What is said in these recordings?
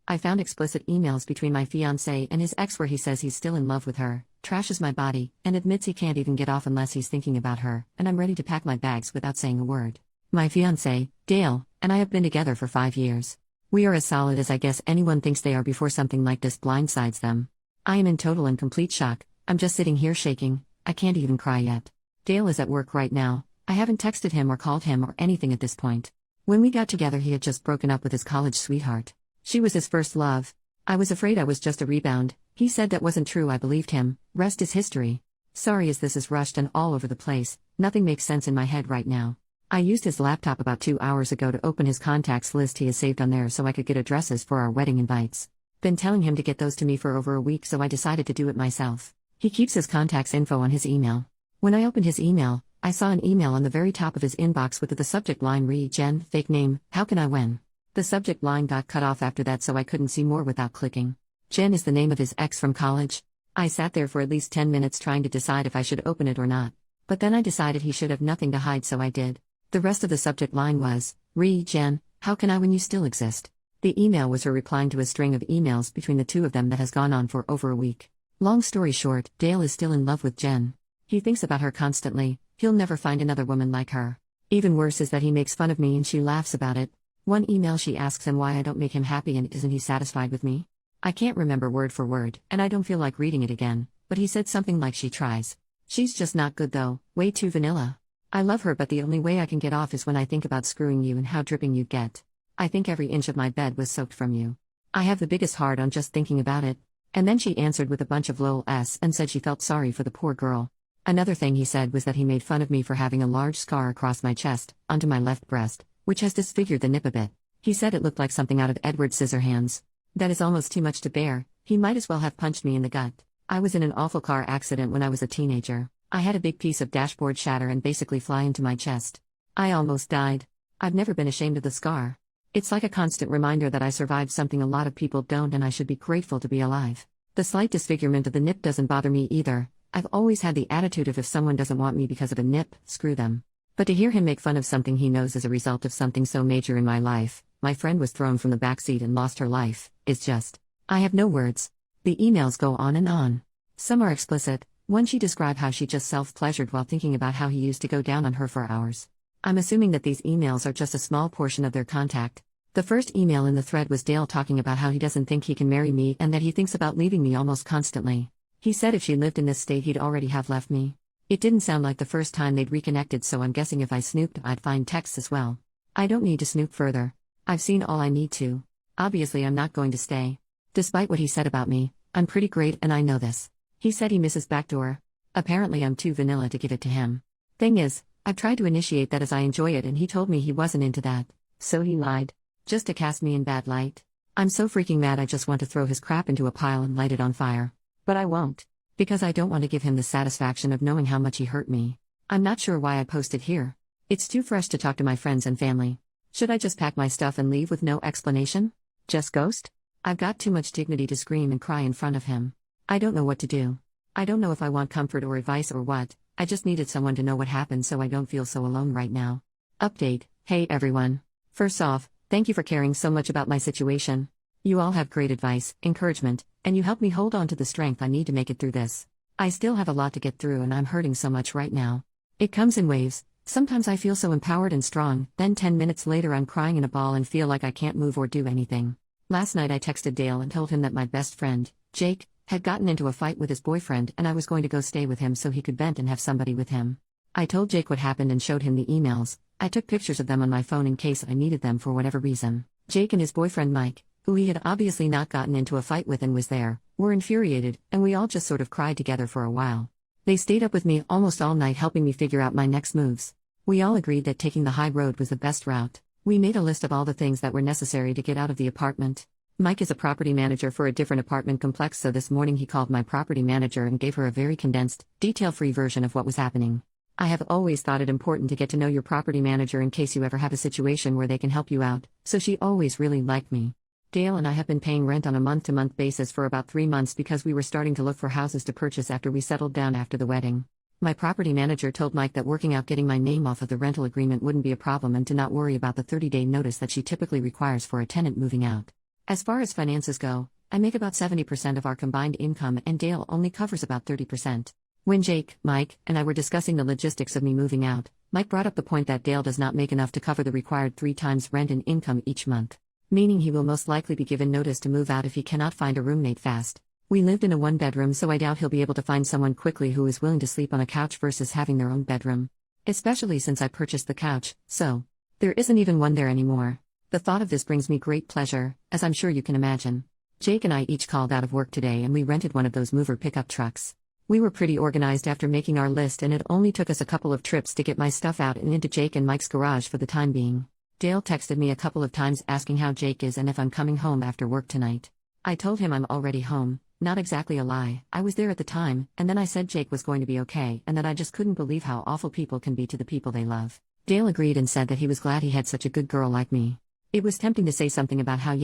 I found explicit emails between my fiancé and his ex where he says he's still in love with her, trashes my body, and admits he can't even get off unless he's thinking about her, and I'm ready to pack my bags without saying a word. My fiancé, Dale, and I have been together for 5 years. We are as solid as I guess anyone thinks they are before something like this blindsides them. I am in total and complete shock. I'm just sitting here shaking. I can't even cry yet. Dale is at work right now. I haven't texted him or called him or anything at this point. When we got together, he had just broken up with his college sweetheart. She was his first love. I was afraid I was just a rebound. He said that wasn't true. I believed him. Rest is history. Sorry as this is rushed and all over the place. Nothing makes sense in my head right now. I used his laptop about 2 hours ago to open his contacts list he has saved on there so I could get addresses for our wedding invites. Been telling him to get those to me for over a week, so I decided to do it myself. He keeps his contacts info on his email. When I opened his email, I saw an email on the very top of his inbox with the subject line "Re Jen, fake name, how can I when?" The subject line got cut off after that, so I couldn't see more without clicking. Jen is the name of his ex from college. I sat there for at least 10 minutes trying to decide if I should open it or not. But then I decided he should have nothing to hide, so I did. The rest of the subject line was, "Re Jen, how can I when you still exist?" The email was her replying to a string of emails between the two of them that has gone on for over a week. Long story short, Dale is still in love with Jen. He thinks about her constantly. He'll never find another woman like her. Even worse is that he makes fun of me and she laughs about it. One email she asks him why I don't make him happy and isn't he satisfied with me? I can't remember word for word, and I don't feel like reading it again, but he said something like she tries. She's just not good though, way too vanilla. I love her, but the only way I can get off is when I think about screwing you and how dripping you'd get. I think every inch of my bed was soaked from you. I have the biggest hard on just thinking about it. And then she answered with a bunch of lol-s and said she felt sorry for the poor girl. Another thing he said was that he made fun of me for having a large scar across my chest, onto my left breast, which has disfigured the nip a bit. He said it looked like something out of Edward Scissorhands. That is almost too much to bear. He might as well have punched me in the gut. I was in an awful car accident when I was a teenager. I had a big piece of dashboard shatter and basically fly into my chest. I almost died. I've never been ashamed of the scar. It's like a constant reminder that I survived something a lot of people don't, and I should be grateful to be alive. The slight disfigurement of the nip doesn't bother me either. I've always had the attitude of if someone doesn't want me because of a nip, screw them. But to hear him make fun of something he knows is a result of something so major in my life, my friend was thrown from the backseat and lost her life, is just. I have no words. The emails go on and on. Some are explicit. One she described how she just self-pleasured while thinking about how he used to go down on her for hours. I'm assuming that these emails are just a small portion of their contact. The first email in the thread was Dale talking about how he doesn't think he can marry me and that he thinks about leaving me almost constantly. He said if she lived in this state he'd already have left me. It didn't sound like the first time they'd reconnected, so I'm guessing if I snooped I'd find texts as well. I don't need to snoop further. I've seen all I need to. Obviously I'm not going to stay. Despite what he said about me, I'm pretty great and I know this. He said he misses backdoor. Apparently I'm too vanilla to give it to him. Thing is, I've tried to initiate that as I enjoy it and he told me he wasn't into that. So he lied. Just to cast me in bad light. I'm so freaking mad I just want to throw his crap into a pile and light it on fire. But I won't. Because I don't want to give him the satisfaction of knowing how much he hurt me. I'm not sure why I posted here. It's too fresh to talk to my friends and family. Should I just pack my stuff and leave with no explanation? Just ghost? I've got too much dignity to scream and cry in front of him. I don't know what to do. I don't know if I want comfort or advice or what. I just needed someone to know what happened so I don't feel so alone right now. Update. Hey everyone. First off, thank you for caring so much about my situation. You all have great advice, encouragement, and you help me hold on to the strength I need to make it through this. I still have a lot to get through and I'm hurting so much right now. It comes in waves. Sometimes I feel so empowered and strong, then 10 minutes later I'm crying in a ball and feel like I can't move or do anything. Last night I texted Dale and told him that my best friend, Jake, had gotten into a fight with his boyfriend and I was going to go stay with him so he could vent and have somebody with him. I told Jake what happened and showed him the emails. I took pictures of them on my phone in case I needed them for whatever reason. Jake and his boyfriend Mike, who he had obviously not gotten into a fight with and was there, were infuriated, and we all just sort of cried together for a while. They stayed up with me almost all night helping me figure out my next moves. We all agreed that taking the high road was the best route. We made a list of all the things that were necessary to get out of the apartment. Mike is a property manager for a different apartment complex, so this morning he called my property manager and gave her a very condensed, detail-free version of what was happening. I have always thought it important to get to know your property manager in case you ever have a situation where they can help you out, so she always really liked me. Dale and I have been paying rent on a month-to-month basis for about 3 months because we were starting to look for houses to purchase after we settled down after the wedding. My property manager told Mike that working out getting my name off of the rental agreement wouldn't be a problem and to not worry about the 30-day notice that she typically requires for a tenant moving out. As far as finances go, I make about 70% of our combined income and Dale only covers about 30%. When Jake, Mike, and I were discussing the logistics of me moving out, Mike brought up the point that Dale does not make enough to cover the required 3 times rent and income each month. Meaning he will most likely be given notice to move out if he cannot find a roommate fast. We lived in a 1-bedroom, so I doubt he'll be able to find someone quickly who is willing to sleep on a couch versus having their own bedroom. Especially since I purchased the couch, so there isn't even one there anymore. The thought of this brings me great pleasure, as I'm sure you can imagine. Jake and I each called out of work today and we rented one of those mover pickup trucks. We were pretty organized after making our list, and it only took us a couple of trips to get my stuff out and into Jake and Mike's garage for the time being. Dale texted me a couple of times asking how Jake is and if I'm coming home after work tonight. I told him I'm already home, not exactly a lie, I was there at the time, and then I said Jake was going to be okay and that I just couldn't believe how awful people can be to the people they love. Dale agreed and said that he was glad he had such a good girl like me. It was tempting to say something about how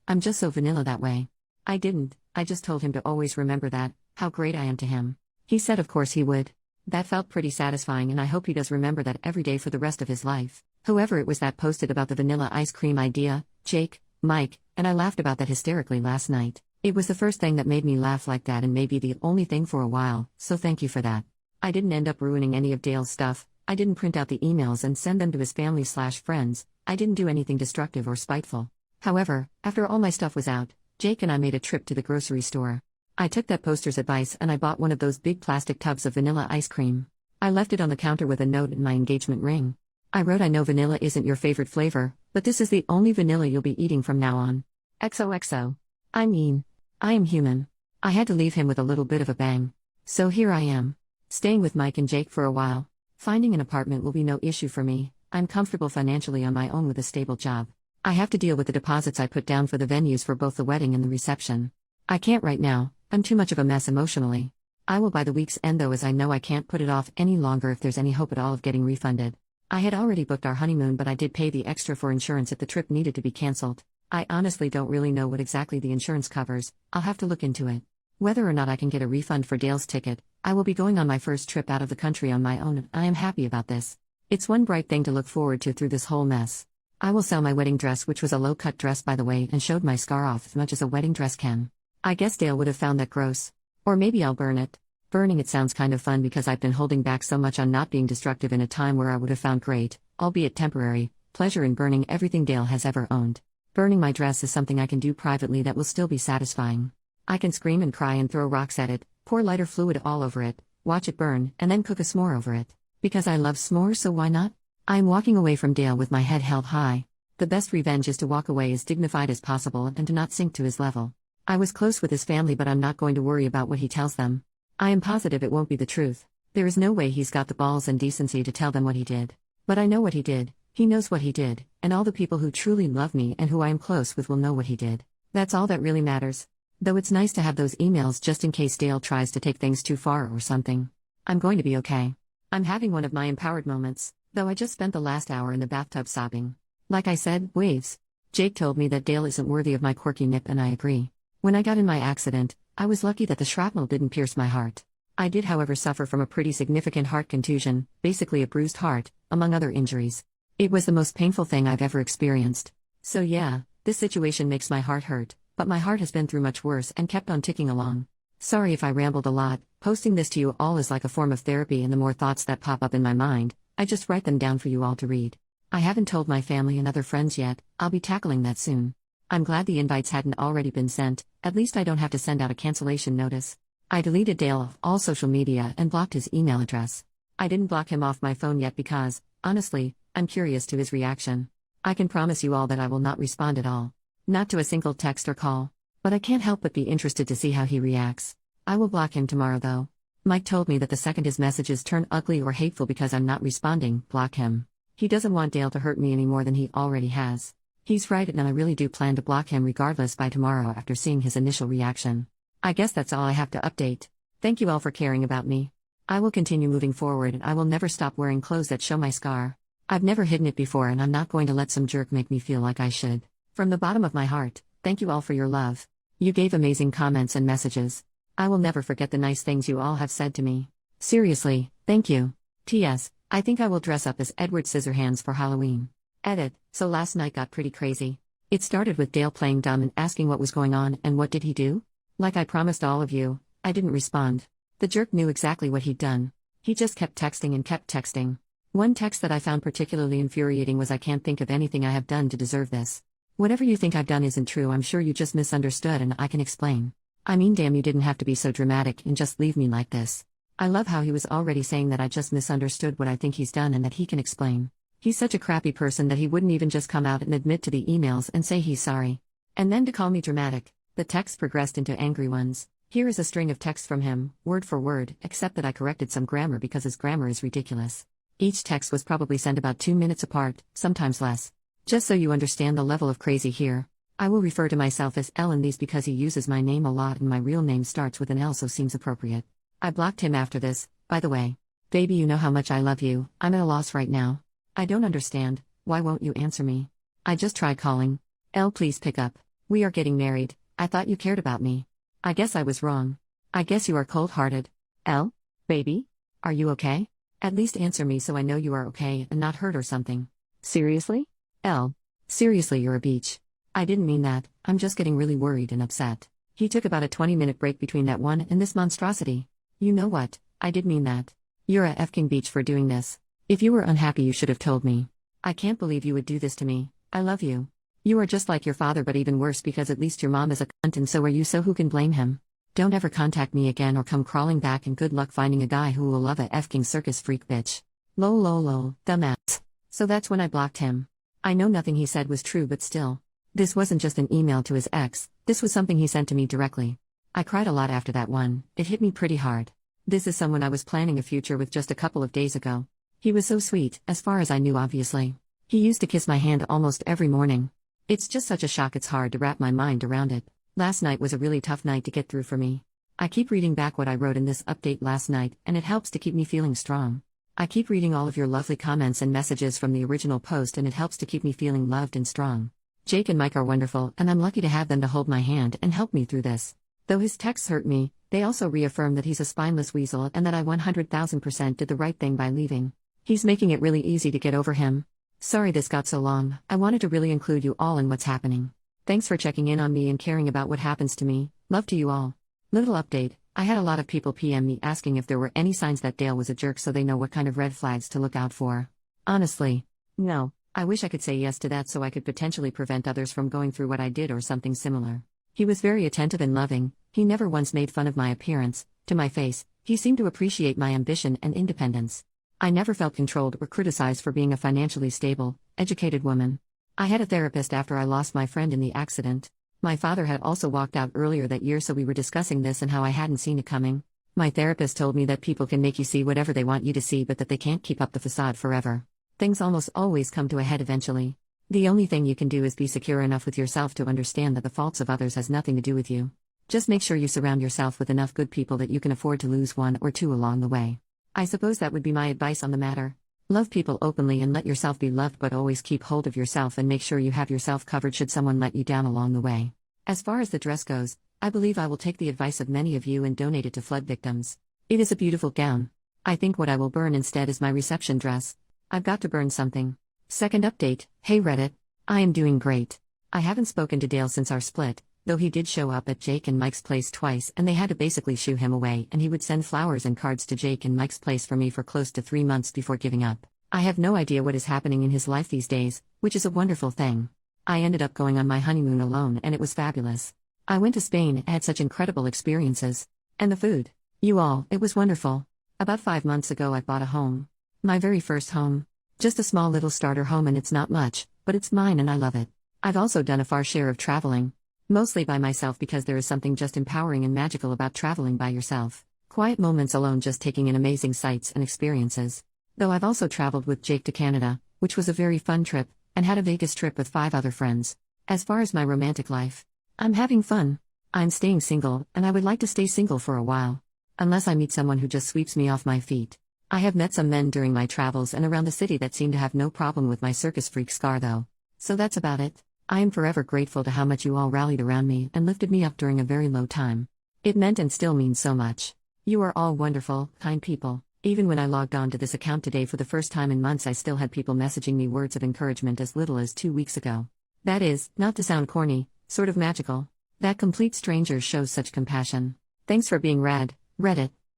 I'm just so vanilla that way. I didn't, I just told him to always remember that, how great I am to him. He said of course he would. That felt pretty satisfying, and I hope he does remember that every day for the rest of his life. Whoever it was that posted about the vanilla ice cream idea, Jake, Mike, and I laughed about that hysterically last night. It was the first thing that made me laugh like that and maybe the only thing for a while, so thank you for that. I didn't end up ruining any of Dale's stuff. I didn't print out the emails and send them to his family/friends. I didn't do anything destructive or spiteful. However, after all my stuff was out, Jake and I made a trip to the grocery store. I took that poster's advice and I bought one of those big plastic tubs of vanilla ice cream. I left it on the counter with a note and my engagement ring. I wrote, I know vanilla isn't your favorite flavor, but this is the only vanilla you'll be eating from now on. XOXO. I mean, I am human. I had to leave him with a little bit of a bang. So here I am, staying with Mike and Jake for a while. Finding an apartment will be no issue for me. I'm comfortable financially on my own with a stable job. I have to deal with the deposits I put down for the venues for both the wedding and the reception. I can't right now, I'm too much of a mess emotionally. I will by the week's end though, as I know I can't put it off any longer if there's any hope at all of getting refunded. I had already booked our honeymoon, but I did pay the extra for insurance if the trip needed to be cancelled. I honestly don't really know what exactly the insurance covers. I'll have to look into it. Whether or not I can get a refund for Dale's ticket, I will be going on my first trip out of the country on my own and I am happy about this. It's one bright thing to look forward to through this whole mess. I will sell my wedding dress, which was a low-cut dress by the way, and showed my scar off as much as a wedding dress can. I guess Dale would have found that gross. Or maybe I'll burn it. Burning it sounds kind of fun because I've been holding back so much on not being destructive in a time where I would have found great, albeit temporary, pleasure in burning everything Dale has ever owned. Burning my dress is something I can do privately that will still be satisfying. I can scream and cry and throw rocks at it, pour lighter fluid all over it, watch it burn, and then cook a s'more over it. Because I love s'mores, so why not? I am walking away from Dale with my head held high. The best revenge is to walk away as dignified as possible and to not sink to his level. I was close with his family, but I'm not going to worry about what he tells them. I am positive it won't be the truth. There is no way he's got the balls and decency to tell them what he did. But I know what he did, he knows what he did, and all the people who truly love me and who I am close with will know what he did. That's all that really matters. Though it's nice to have those emails just in case Dale tries to take things too far or something. I'm going to be okay. I'm having one of my empowered moments, though I just spent the last hour in the bathtub sobbing. Like I said, waves. Jake told me that Dale isn't worthy of my quirky nip, and I agree. When I got in my accident, I was lucky that the shrapnel didn't pierce my heart. I did however suffer from a pretty significant heart contusion, basically a bruised heart, among other injuries. It was the most painful thing I've ever experienced. So yeah, this situation makes my heart hurt, but my heart has been through much worse and kept on ticking along. Sorry if I rambled a lot. Posting this to you all is like a form of therapy, and the more thoughts that pop up in my mind, I just write them down for you all to read. I haven't told my family and other friends yet. I'll be tackling that soon. I'm glad the invites hadn't already been sent, at least I don't have to send out a cancellation notice. I deleted Dale off all social media and blocked his email address. I didn't block him off my phone yet because, honestly, I'm curious to his reaction. I can promise you all that I will not respond at all. Not to a single text or call. But I can't help but be interested to see how he reacts. I will block him tomorrow though. Mike told me that the second his messages turn ugly or hateful because I'm not responding, block him. He doesn't want Dale to hurt me any more than he already has. He's right, and I really do plan to block him regardless by tomorrow after seeing his initial reaction. I guess that's all I have to update. Thank you all for caring about me. I will continue moving forward, and I will never stop wearing clothes that show my scar. I've never hidden it before, and I'm not going to let some jerk make me feel like I should. From the bottom of my heart, thank you all for your love. You gave amazing comments and messages. I will never forget the nice things you all have said to me. Seriously, thank you. T.S. I think I will dress up as Edward Scissorhands for Halloween. Edit. So last night got pretty crazy. It started with Dale playing dumb and asking what was going on, and what did he do? Like I promised all of you, I didn't respond. The jerk knew exactly what he'd done. He just kept texting and kept texting. One text that I found particularly infuriating was, "I can't think of anything I have done to deserve this. Whatever you think I've done isn't true, I'm sure you just misunderstood and I can explain. I mean, damn, you didn't have to be so dramatic and just leave me like this." I love how he was already saying that I just misunderstood what I think he's done and that he can explain. He's such a crappy person that he wouldn't even just come out and admit to the emails and say he's sorry. And then to call me dramatic. The texts progressed into angry ones. Here is a string of texts from him, word for word, except that I corrected some grammar because his grammar is ridiculous. Each text was probably sent about 2 minutes apart, sometimes less. Just so you understand the level of crazy here, I will refer to myself as L in these because he uses my name a lot and my real name starts with an L, so seems appropriate. I blocked him after this, by the way. Baby, you know how much I love you. I'm at a loss right now. I don't understand. Why won't you answer me? I just tried calling. L, please pick up. We are getting married. I thought you cared about me. I guess I was wrong. I guess you are cold-hearted. L? Baby? Are you okay? At least answer me so I know you are okay and not hurt or something. Seriously? L. Seriously, you're a beach. I didn't mean that, I'm just getting really worried and upset. He took about a 20-minute break between that one and this monstrosity. You know what, I did mean that. You're a effing beach for doing this. If you were unhappy you should have told me. I can't believe you would do this to me. I love you. You are just like your father, but even worse because at least your mom is a cunt and so are you, so who can blame him? Don't ever contact me again or come crawling back, and good luck finding a guy who will love a effing circus freak bitch. Lol, dumbass. So that's when I blocked him. I know nothing he said was true, but still. This wasn't just an email to his ex, this was something he sent to me directly. I cried a lot after that one, it hit me pretty hard. This is someone I was planning a future with just a couple of days ago. He was so sweet, as far as I knew, obviously. He used to kiss my hand almost every morning. It's just such a shock, it's hard to wrap my mind around it. Last night was a really tough night to get through for me. I keep reading back what I wrote in this update last night, and it helps to keep me feeling strong. I keep reading all of your lovely comments and messages from the original post, and it helps to keep me feeling loved and strong. Jake and Mike are wonderful, and I'm lucky to have them to hold my hand and help me through this. Though his texts hurt me, they also reaffirm that he's a spineless weasel and that I 100,000% did the right thing by leaving. He's making it really easy to get over him. Sorry this got so long, I wanted to really include you all in what's happening. Thanks for checking in on me and caring about what happens to me. Love to you all. Little update, I had a lot of people PM me asking if there were any signs that Dale was a jerk so they know what kind of red flags to look out for. Honestly, no. I wish I could say yes to that so I could potentially prevent others from going through what I did or something similar. He was very attentive and loving, he never once made fun of my appearance, to my face, he seemed to appreciate my ambition and independence. I never felt controlled or criticized for being a financially stable, educated woman. I had a therapist after I lost my friend in the accident. My father had also walked out earlier that year, so we were discussing this and how I hadn't seen it coming. My therapist told me that people can make you see whatever they want you to see, but that they can't keep up the facade forever. Things almost always come to a head eventually. The only thing you can do is be secure enough with yourself to understand that the faults of others has nothing to do with you. Just make sure you surround yourself with enough good people that you can afford to lose one or two along the way. I suppose that would be my advice on the matter. Love people openly and let yourself be loved, but always keep hold of yourself and make sure you have yourself covered should someone let you down along the way. As far as the dress goes, I believe I will take the advice of many of you and donate it to flood victims. It is a beautiful gown. I think what I will burn instead is my reception dress. I've got to burn something. Second update, hey Reddit. I am doing great. I haven't spoken to Dale since our split, though he did show up at Jake and Mike's place twice and they had to basically shoo him away, and he would send flowers and cards to Jake and Mike's place for me for close to 3 months before giving up. I have no idea what is happening in his life these days, which is a wonderful thing. I ended up going on my honeymoon alone and it was fabulous. I went to Spain and had such incredible experiences. And the food. You all, it was wonderful. About 5 months ago I bought a home. My very first home. Just a small little starter home, and it's not much, but it's mine and I love it. I've also done a fair share of traveling. Mostly by myself because there is something just empowering and magical about traveling by yourself. Quiet moments alone, just taking in amazing sights and experiences. Though I've also traveled with Jake to Canada, which was a very fun trip, and had a Vegas trip with 5 other friends. As far as my romantic life, I'm having fun. I'm staying single, and I would like to stay single for a while. Unless I meet someone who just sweeps me off my feet. I have met some men during my travels and around the city that seem to have no problem with my circus freak scar though. So that's about it. I am forever grateful to how much you all rallied around me and lifted me up during a very low time. It meant and still means so much. You are all wonderful, kind people. Even when I logged on to this account today for the first time in months, I still had people messaging me words of encouragement as little as 2 weeks ago. That is, not to sound corny, sort of magical. That complete strangers shows such compassion. Thanks for being rad, Reddit.